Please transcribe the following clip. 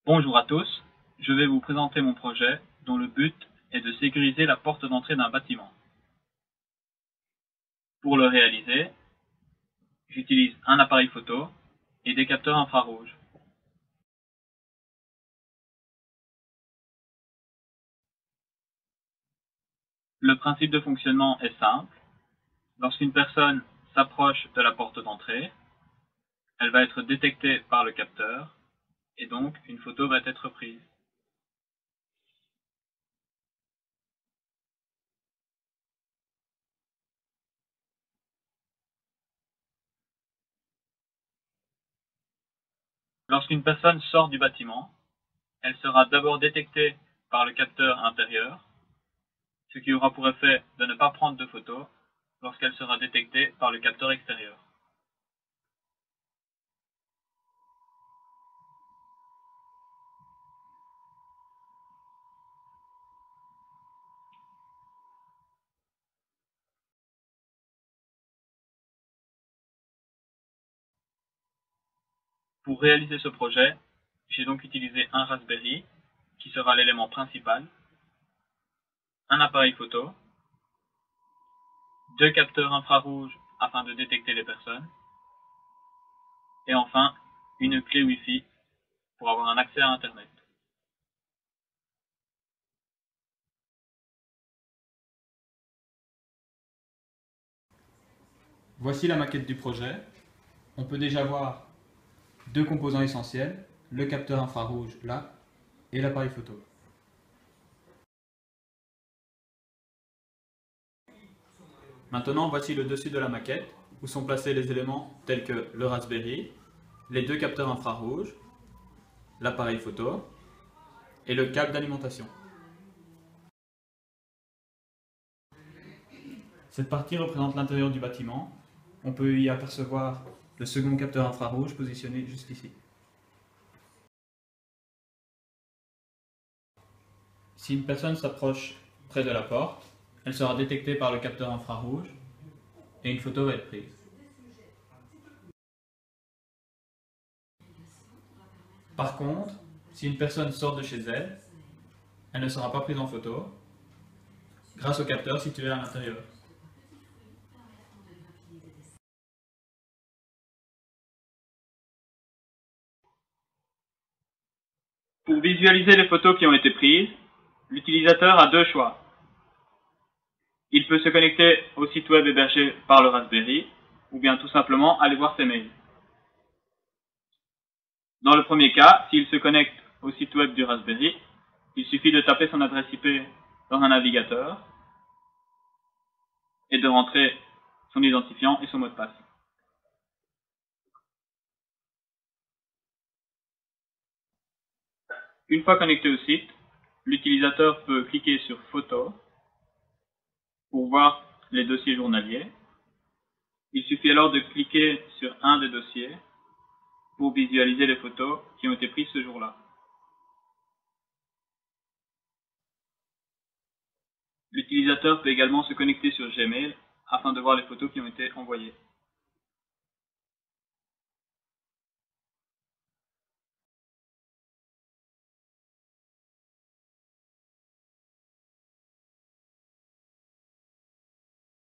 Bonjour à tous, je vais vous présenter mon projet dont le but est de sécuriser la porte d'entrée d'un bâtiment. Pour le réaliser, j'utilise un appareil photo et des capteurs infrarouges. Le principe de fonctionnement est simple. Lorsqu'une personne s'approche de la porte d'entrée, elle va être détectée par le capteur et donc une photo va être prise. Lorsqu'une personne sort du bâtiment, elle sera d'abord détectée par le capteur intérieur, ce qui aura pour effet de ne pas prendre de photos lorsqu'elle sera détectée par le capteur extérieur. Pour réaliser ce projet, j'ai donc utilisé un Raspberry, qui sera l'élément principal, un appareil photo, deux capteurs infrarouges afin de détecter les personnes, et enfin une clé Wi-Fi pour avoir un accès à Internet. Voici la maquette du projet. On peut déjà voir deux composants essentiels, le capteur infrarouge là et l'appareil photo. Maintenant, voici le dessus de la maquette où sont placés les éléments tels que le Raspberry, les deux capteurs infrarouges, l'appareil photo et le câble d'alimentation. Cette partie représente l'intérieur du bâtiment. On peut y apercevoir le second capteur infrarouge positionné juste ici. Si une personne s'approche près de la porte, elle sera détectée par le capteur infrarouge et une photo va être prise. Par contre, si une personne sort de chez elle, elle ne sera pas prise en photo grâce au capteur situé à l'intérieur. Pour visualiser les photos qui ont été prises, l'utilisateur a deux choix. Il peut se connecter au site web hébergé par le Raspberry, ou bien tout simplement aller voir ses mails. Dans le premier cas, s'il se connecte au site web du Raspberry, il suffit de taper son adresse IP dans un navigateur et de rentrer son identifiant et son mot de passe. Une fois connecté au site, l'utilisateur peut cliquer sur Photos pour voir les dossiers journaliers. Il suffit alors de cliquer sur un des dossiers pour visualiser les photos qui ont été prises ce jour-là. L'utilisateur peut également se connecter sur Gmail afin de voir les photos qui ont été envoyées.